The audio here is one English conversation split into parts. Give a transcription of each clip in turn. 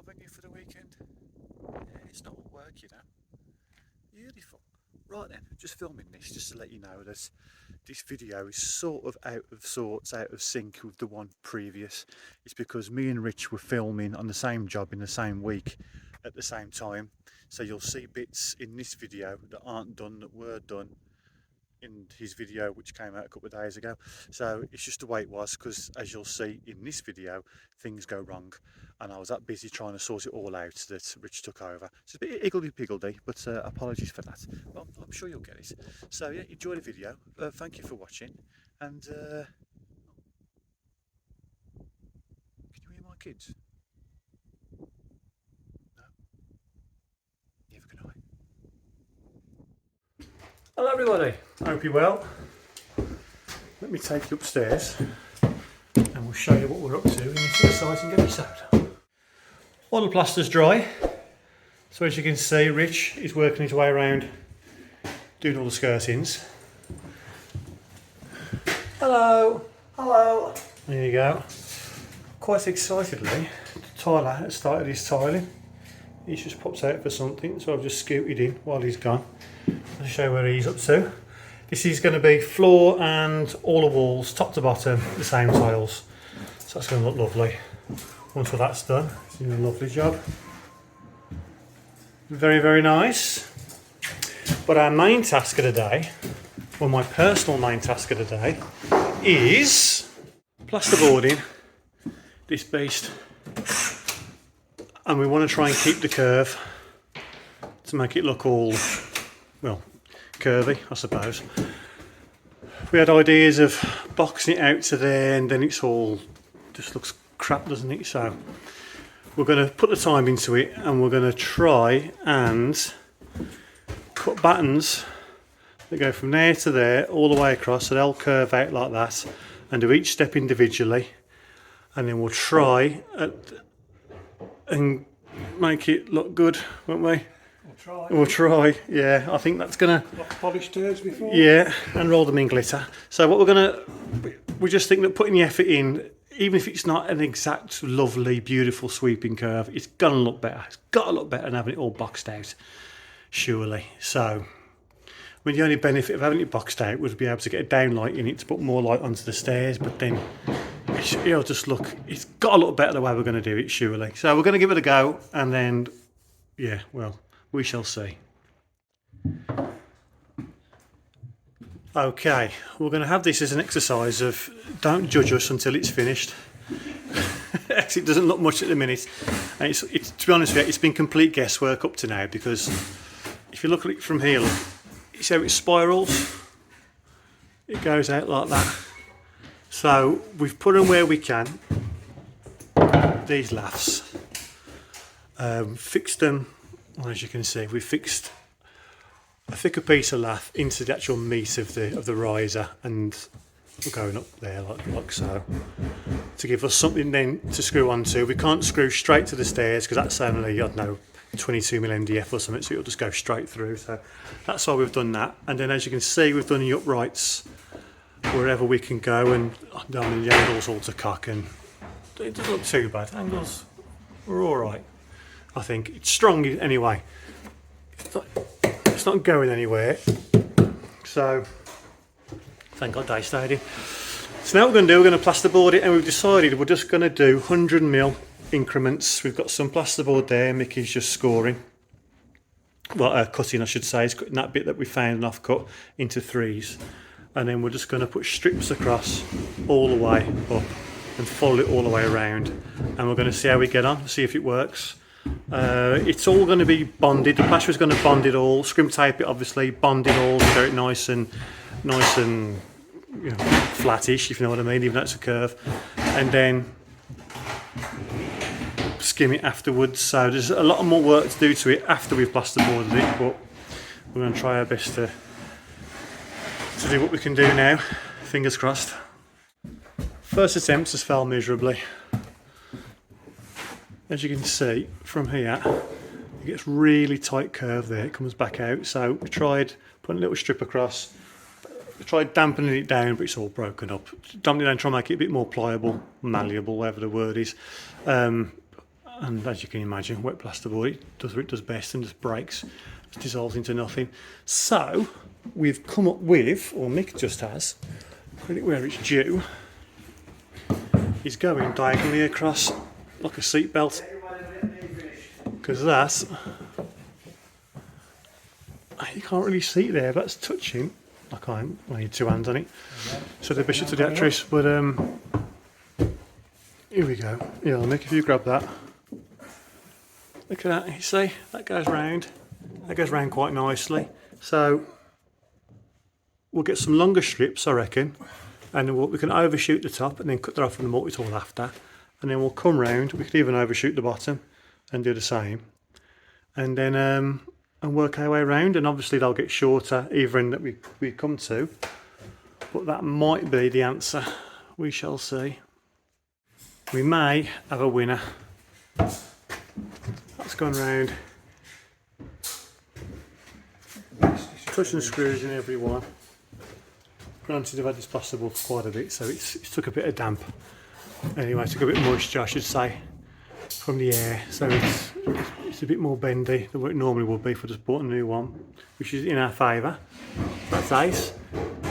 venue for the weekend? Yeah, it's not all work, you know. Beautiful. Right then, just filming this just to let you know that this video is sort of out of sorts, out of sync with the one previous. It's because me and Rich were filming on the same job in the same week at the same time. So you'll see bits in this video that aren't done, that were done in his video which came out a couple of days ago. So it's just the way it was, because as you'll see in this video, things go wrong and I was that busy trying to sort it all out that Rich took over. So it's a bit higgledy-piggledy, but apologies for that. Well, I'm sure you'll get it. So yeah, enjoy the video. Thank you for watching, and can you hear my kids? No? Neither can I. Hello everybody, I hope you're well. Let me take you upstairs and we'll show you what we're up to in this exciting episode. All the plaster's dry, so as you can see, Rich is working his way around doing all the skirtings. Hello! Hello! There you go. Quite excitedly, Tyler has started his tiling. He's just popped out for something, so I've just scooted in while he's gone. I'll show you where he's up to. This is going to be floor and all the walls, top to bottom, the same tiles. So that's going to look lovely. Once all that's done, it's doing a lovely job. Very, very nice. But our main task of the day, well, my personal main task of the day, is plasterboarding this beast. And we want to try and keep the curve to make it look all, well, curvy, I suppose. We had ideas of boxing it out to there and then it's all just looks crap, doesn't it? So we're going to put the time into it and we're going to try and cut battens that go from there to there all the way across, so they'll curve out like that, and do each step individually, and then we'll try and make it look good, won't we? We'll try, yeah. I think that's gonna polished turds before. Yeah, and roll them in glitter. So what we just think that putting the effort in, even if it's not an exact, lovely, beautiful sweeping curve, it's gonna look better. It's got to look better than having it all boxed out, surely. So, I mean, the only benefit of having it boxed out would be able to get a downlight in it to put more light onto the stairs, but then it'll just look, it's got to look better the way we're going to do it, surely. So we're going to give it a go, and then, yeah, well, we shall see. Okay, we're going to have this as an exercise of don't judge us until it's finished. It doesn't look much at the minute, and it's to be honest with you, it's been complete guesswork up to now, because if you look at it from here, look, you see how it spirals? It goes out like that. So we've put them where we can, these laths, fixed them, well, as you can see, we've fixed a thicker piece of lath into the actual meat of the riser, and we're going up there like so, to give us something then to screw onto. We can't screw straight to the stairs because that's only, I don't know, 22mm MDF or something, so it'll just go straight through. So that's why we've done that. And then as you can see, we've done the uprights wherever we can go, and I mean, the angles all to cock, and it doesn't look too bad. Angles are all right, I think. It's strong anyway. It's not going anywhere. So thank God they stayed in. So now what we're going to do, we're going to plasterboard it, and we've decided we're just going to do 100mm increments. We've got some plasterboard there. Mickey's just scoring, well, cutting, I should say. He's cutting that bit that we found an offcut into threes, and then we're just going to put strips across all the way up and fold it all the way around, and we're going to see how we get on, see if it works. It's all going to be bonded. The plaster is going to bond it all, scrim tape it, obviously, bond it all, get it nice and you know, flattish, if you know what I mean, even though it's a curve, and then skim it afterwards. So there's a lot more work to do to it after we've plasterboarded it, but we're going to try our best to do what we can do now. Fingers crossed. First attempt has failed miserably. As you can see from here, it gets really tight curve there, it comes back out. So we tried putting a little strip across, we tried dampening it down, but it's all broken up. Dampening it down, try and make it a bit more pliable, malleable, whatever the word is. and as you can imagine, wet plasterboard, it does what it does best and just breaks, just dissolves into nothing. So we've come up with, or Mick just has, put it where it's due, is going diagonally across like a seat belt, because that, you can't really see it there, but it's touching. I need two hands on it. So the bishop to the actress, but here we go. Yeah, Mick, if you grab that. Look at that, you see, that goes round. That goes round quite nicely. So we'll get some longer strips, I reckon, and then we can overshoot the top and then cut that off from the multi-tool after. And then we'll come round, we could even overshoot the bottom and do the same. And then and work our way around, and obviously they'll get shorter either end that we come to. But that might be the answer. We shall see. We may have a winner. That's gone round. Touch and screws in every one. Granted, I've had this plasterboard for quite a bit, so it's took a bit of damp. Anyway, it took a bit of moisture, I should say, from the air, so it's a bit more bendy than what it normally would be if I just bought a new one, which is in our favour. That's ace.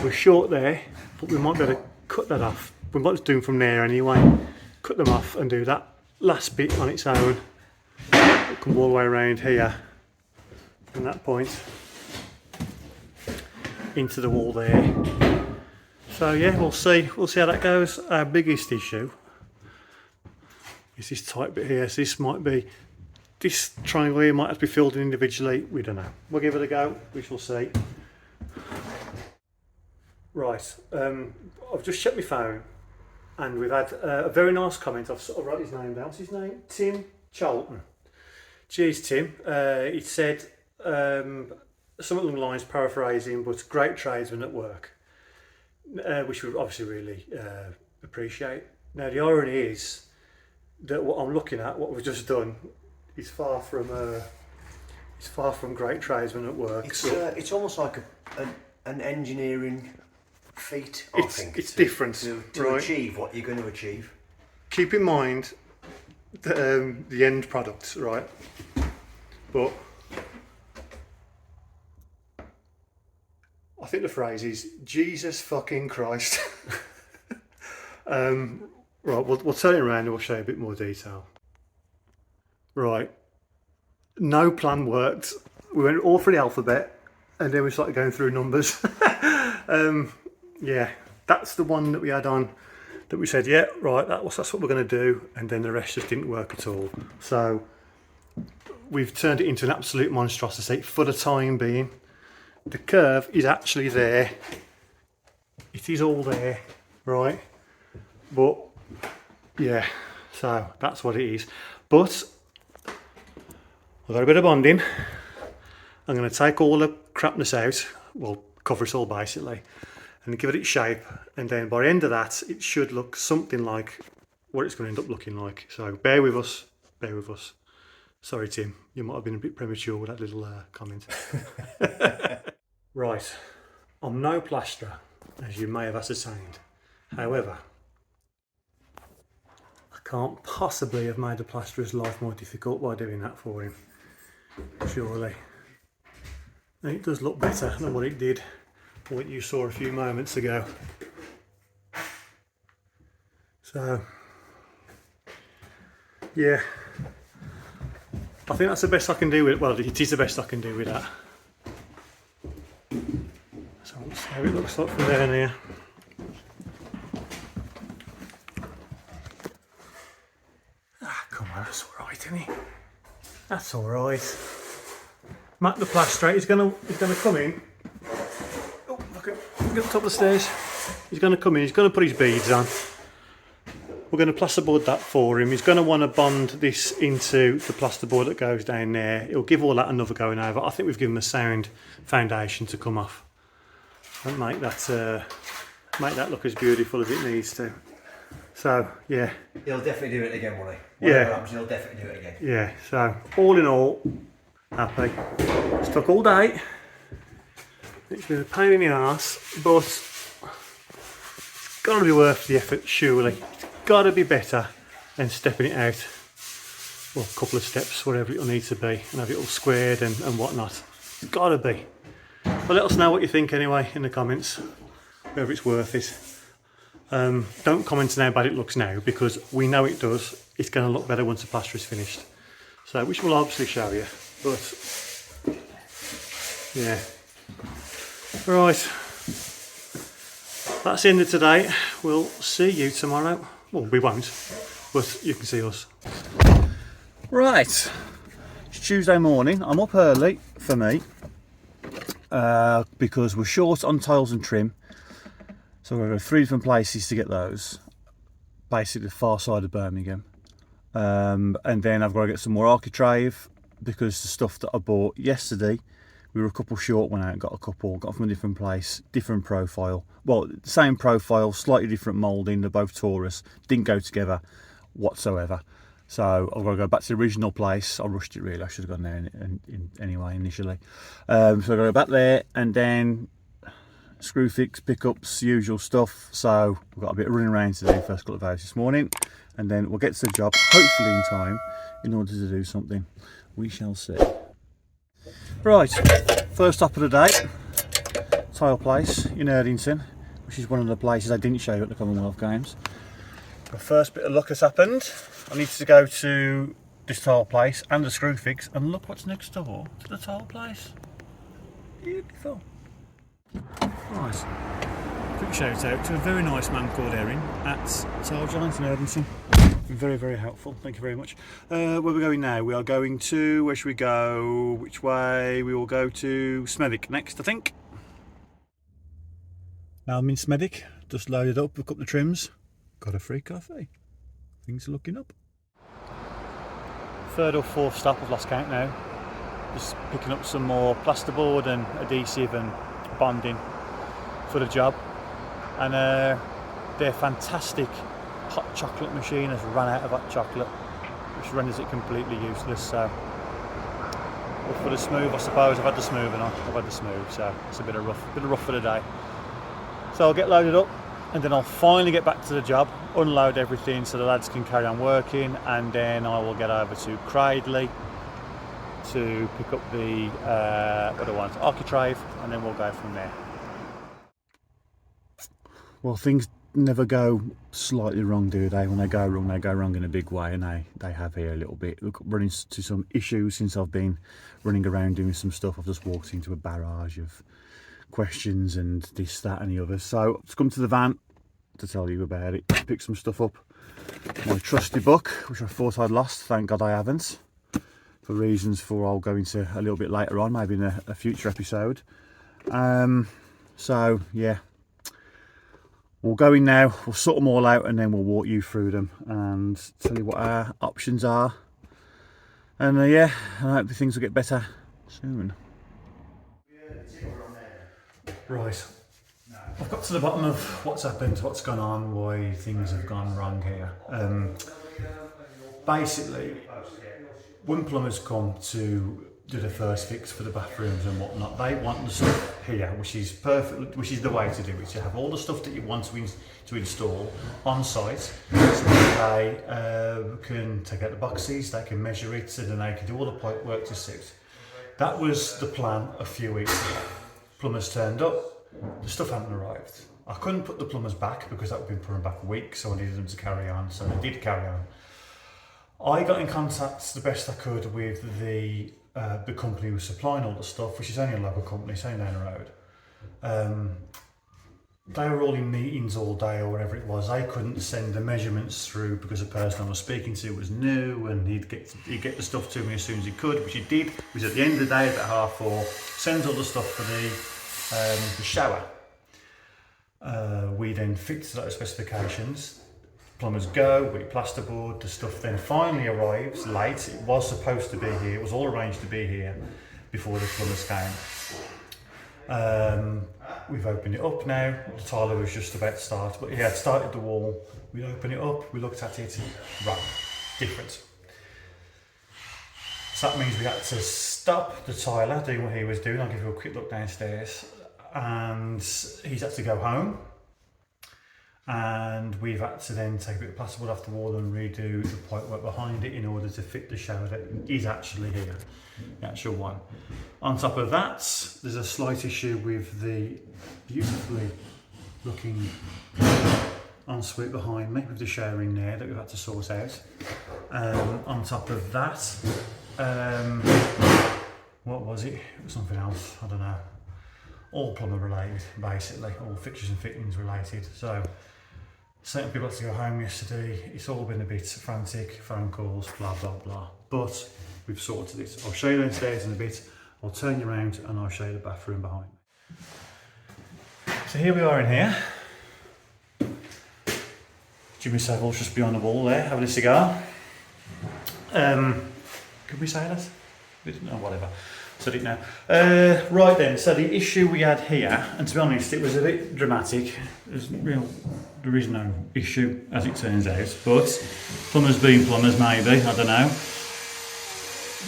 We're short there, but we might be able to cut that off. We might just do them from there anyway. Cut them off and do that last bit on its own. Come all the way around here from that point into the wall there. So yeah, we'll see how that goes. Our biggest issue is this tight bit here. So this triangle here might have to be filled in individually. We don't know. We'll give it a go. We shall see. Right, I've just checked my phone, and we've had a very nice comment. I've sort of wrote his name down. What's his name? Tim Charlton. Cheers, Tim. He said something along the lines, paraphrasing, but great tradesman at work, which we obviously really appreciate. Now the irony is that what I'm looking at, what we've just done, is far from great tradesman at work. It's almost like an engineering feat. I think it's different to achieve what you're going to achieve. Keep in mind the end product, right? But I think the phrase is Jesus fucking Christ. Right, we'll turn it around and we'll show you a bit more detail. Right, no plan worked. We went all through the alphabet and then we started going through numbers. Yeah, that's the one that we had on that we said, yeah, right, that's what we're going to do, and then the rest just didn't work at all. So we've turned it into an absolute monstrosity for the time being. The curve is actually there. It is all there, right? But yeah, so that's what it is. But I've got a bit of bonding. I'm going to take all the crapness out, well, cover it all basically, and give it its shape, and then by the end of that it should look something like what it's going to end up looking like. So bear with us. Sorry Tim, you might have been a bit premature with that little comment. Right, I'm no plasterer, as you may have ascertained. However, I can't possibly have made the plasterer's life more difficult by doing that for him, surely. And it does look better than what it did, what you saw a few moments ago. So yeah, I think that's the best I can do with it. Well, it is the best I can do with that. So let's see how it looks like from there and here. Ah, come on, that's alright, isn't it? That's alright. Matt the plasterer, he's gonna come in. Oh, look at the top of the stairs. He's gonna come in, he's gonna put his beads on. We're going to plasterboard that for him. He's going to want to bond this into the plasterboard that goes down there. It'll give all that another going over. I think we've given him a sound foundation to come off and make that look as beautiful as it needs to. So yeah, He'll definitely do it again, won't he? Yeah. Whatever happens, he'll definitely do it again. Yeah. So all in all, happy. It's took all day. It's been a pain in the arse, but it's got to be worth the effort, surely. Got to be better than stepping it out or a couple of steps, wherever it'll need to be, and have it all squared and whatnot. It's gotta be. But let us know what you think anyway in the comments, whether it's worth it. Don't comment on how bad it looks now, because we know it does. It's going to look better once the plaster is finished. So, which we'll obviously show you. But, yeah. Right. That's the end of today. We'll see you tomorrow. Well, we won't, but you can see us. Right. It's Tuesday morning. I'm up early for me because we're short on tiles and trim. So we're going to go 3 different places to get those. Basically the far side of Birmingham. And then I've got to get some more architrave because the stuff that I bought yesterday, we were a couple short, went out and got a couple, got from a different place, different profile. Well, same profile, slightly different moulding, they're both Taurus, didn't go together whatsoever. So I've got to go back to the original place. I rushed it really, I should have gone there anyway initially. So I've got to go back there and then screw fix, pickups, usual stuff. So we've got a bit of running around to do first couple of hours this morning, and then we'll get to the job hopefully in time in order to do something. We shall see. Right, first stop of the day, tile place in Erdington, which is one of the places I didn't show you at the Commonwealth Games. The first bit of luck has happened. I need to go to this tile place and the screw fix, and look what's next door to the tile place. Beautiful. Right, quick shout out to a very nice man called Erin at Tile Giants in Erdington. Very, very helpful, thank you very much. Where are we going now? We are going to, where should we go? Which way? We will go to Smethwick next, I think. Now I'm in Smethwick, just loaded up a couple of trims, got a free coffee. Things are looking up. Third or fourth stop, I've lost count now. Just picking up some more plasterboard and adhesive and bonding for the job, and their fantastic hot chocolate machine has run out of hot chocolate, which renders it completely useless. So for the smooth, I suppose I've had the smooth and I've had the smooth, so it's a bit of rough for the day. So I'll get loaded up and then I'll finally get back to the job, unload everything so the lads can carry on working, and then I will get over to Cradley to pick up the other ones, architrave, and then we'll go from there. Well, things never go slightly wrong, do they? When they go wrong in a big way, and they have here a little bit. Look, running into some issues since I've been running around doing some stuff. I've just walked into a barrage of questions and this, that and the other. So I've come to the van to tell you about it, pick some stuff up. My trusty book, which I thought I'd lost, thank God I haven't. For reasons I'll go into a little bit later on, maybe in a future episode. So yeah, we'll go in now, we'll sort them all out, and then we'll walk you through them and tell you what our options are. And yeah, I hope things will get better soon. Right, I've got to the bottom of what's happened, what's gone on, why things have gone wrong here. Basically, when plumbers come to do the first fix for the bathrooms and whatnot, they want the stuff here, which is perfect, which is the way to do it. To have all the stuff that you want to install on site, so they can take out the boxes, they can measure it, and then they can do all the pipe work to suit. That was the plan a few weeks ago. Plumbers turned up, the stuff hadn't arrived. I couldn't put the plumbers back because that would have been putting back a week, so I needed them to carry on, so they did carry on. I got in contact the best I could with the company who was supplying all the stuff, which is only a local company, it's only down the road. They were all in meetings all day or whatever it was. They couldn't send the measurements through because the person I was speaking to was new, and he'd get the stuff to me as soon as he could, which he did. It was at the end of the day, about 4:30, sends all the stuff for the shower. We then fixed those specifications. Plumbers go, we plasterboard, the stuff then finally arrives late. It was supposed to be here, it was all arranged to be here before the plumbers came. We've opened it up now, the tiler was just about to start, but he had started the wall. We opened it up, we looked at it, wrong, different. So that means we had to stop the tiler doing what he was doing. I'll give you a quick look downstairs, and he's had to go home. and we've had to then take a bit of plasterboard off the wall and redo the pipework behind it in order to fit the shower that is actually here, the actual one. On top of that, there's a slight issue with the beautifully looking ensuite behind me with the shower in there that we've had to sort out. On top of that, what was it? It was something else, I don't know. All plumber related, basically, all fixtures and fittings related. So, certain people had to go home yesterday. It's all been a bit frantic, phone calls, blah, blah, blah. But we've sorted it. I'll show you downstairs in a bit. I'll turn you around and I'll show you the bathroom behind me. So here we are in here. Jimmy Savile's just beyond the wall there, having a cigar. Could we say that? We didn't know, whatever. Said it now. Right then, so the issue we had here, and to be honest, it was a bit dramatic. There is no issue, as it turns out, but plumbers being plumbers, maybe, I don't know.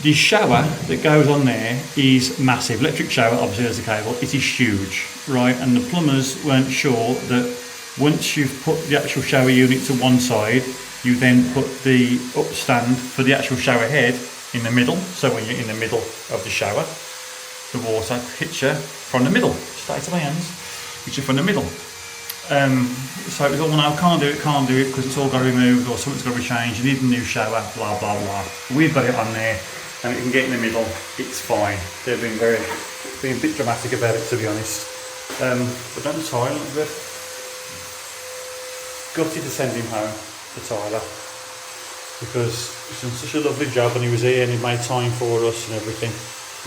The shower that goes on there is massive. Electric shower, obviously there's a cable, it is huge, right? And the plumbers weren't sure that once you've put the actual shower unit to one side, you then put the upstand for the actual shower head in the middle. So when you're in the middle of the shower, the water hits you from the middle, straight to my hands, hits you from the middle. So it was all, no, can't do it because it's all got removed or something's got to be changed, you need a new shower, blah, blah, blah. We've got it on there and it can get in the middle, it's fine. They've been being a bit dramatic about it, to be honest. But don't the toilet a bit. Gutted to send him home, to Tyler, because he's done such a lovely job and he was here and he made time for us and everything.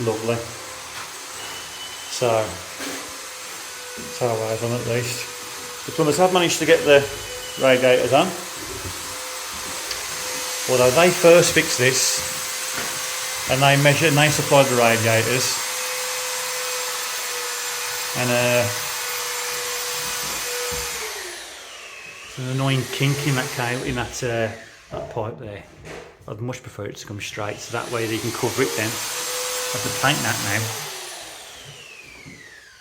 Lovely. So, it's our ways on at least. The plumbers have managed to get the radiators on. Although they first fixed this and they measured and they supplied the radiators. And there's an annoying kink in that cable, in that pipe there. I'd much prefer it to come straight, so that way they can cover it then. I have to paint that now.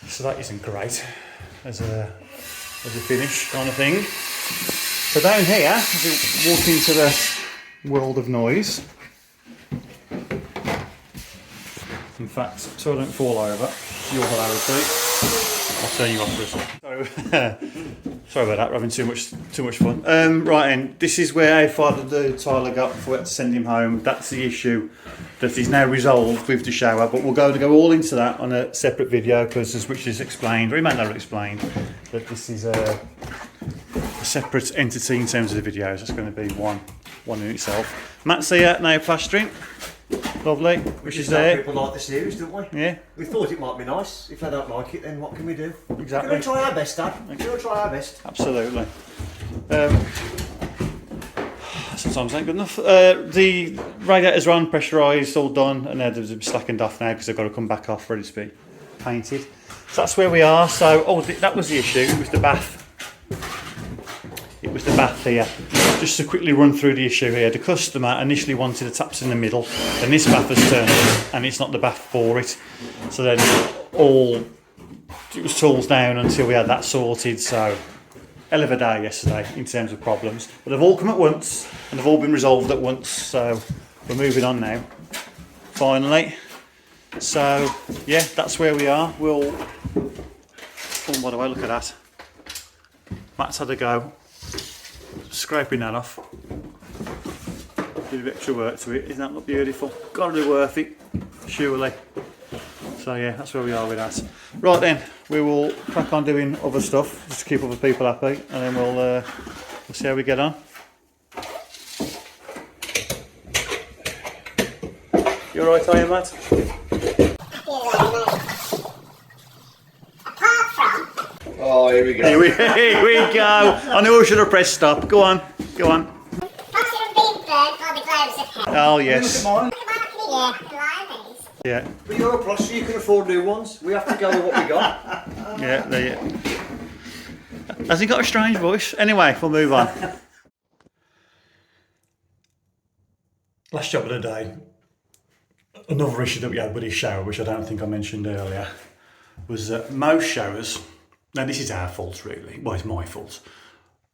So that isn't great as a finish kind of thing. So down here, as we walk into the world of noise. In fact, so I don't fall over, you'll allow it. I'll turn you off for a second. Sorry about that, we're having too much fun. Right then, this is where how far the Tyler got before we had to send him home. That's the issue that is now resolved with the shower, but we'll go all into that on a separate video because as Richard has explained, or he might not have explained, that this is a separate entity in terms of the videos. It's going to be one in itself. Matt's here now plastering. Lovely, which is there. People like the series, don't we? Yeah. We thought it might be nice. If they don't like it, then what can we do? Exactly. We're going to try our best, Dad. We're going to try our best. Absolutely. Sometimes ain't good enough. The radiators are on, pressurised, all done, and they're slackened off now because they've got to come back off, ready to be painted. So that's where we are. So, that was the issue. It was the bath. It was the bath here. Just to quickly run through the issue here. The customer initially wanted the taps in the middle, and this bath has turned up, and it's not the bath for it. So then it was tools down until we had that sorted. So hell of a day yesterday in terms of problems, but they've all come at once and they've all been resolved at once. So we're moving on now. Finally. So yeah, that's where we are. We'll. Oh, by the way, look at that. Matt's had a go. Scraping that off. Did a bit extra work to it. Isn't that look beautiful? Gotta be worth it, surely. So yeah, that's where we are with that. Right then, we will crack on doing other stuff just to keep other people happy, and then we'll see how we get on. You alright, are you, Matt? Oh, here we go. Here we go. I knew I should have pressed stop. Go on. Oh yes. Yeah. But you're a plus, so you can afford new ones. We have to go with what we got. Yeah, there. Has he got a strange voice? Anyway, we'll move on. Last job of the day. Another issue that we had with his shower, which I don't think I mentioned earlier, was that most showers, now this is our fault really, well it's my fault,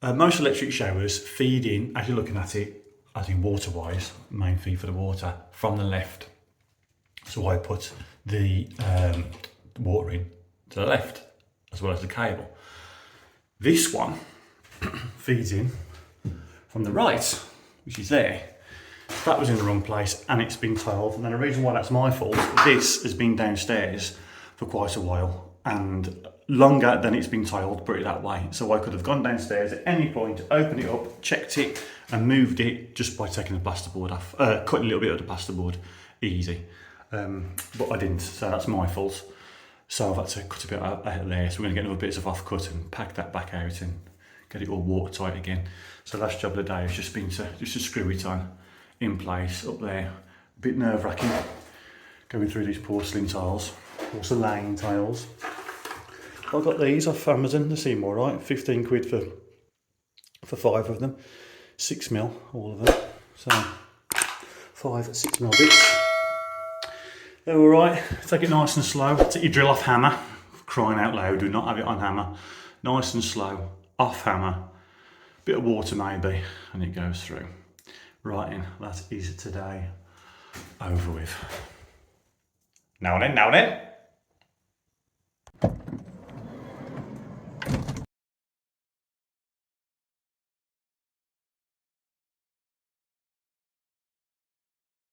Most electric showers feed in, as you're looking at it, as in water-wise, main feed for the water, from the left. So I put the water in to the left, as well as the cable. This one feeds in from the right, which is there. That was in the wrong place and it's been tiled. And then the reason why that's my fault, this has been downstairs for quite a while and longer than it's been tiled, put it that way. So I could have gone downstairs at any point, opened it up, checked it and moved it just by taking the plasterboard off, cutting a little bit of the plasterboard, easy. But I didn't, so that's my fault. So I've had to cut a bit out there, so we're going to get another bits of off cut and pack that back out and get it all watertight again. So last job of the day has just been to screw it on in place up there. A bit nerve-wracking going through these porcelain tiles, porcelain tiles. I got these off Amazon, they seem alright, 15 quid for 5 of them, 6mm all of them, so 5 6mm bits. They're alright, take it nice and slow, take your drill off hammer, crying out loud, do not have it on hammer, nice and slow, off hammer, bit of water maybe, and it goes through. Right in, that is today over with. Now then.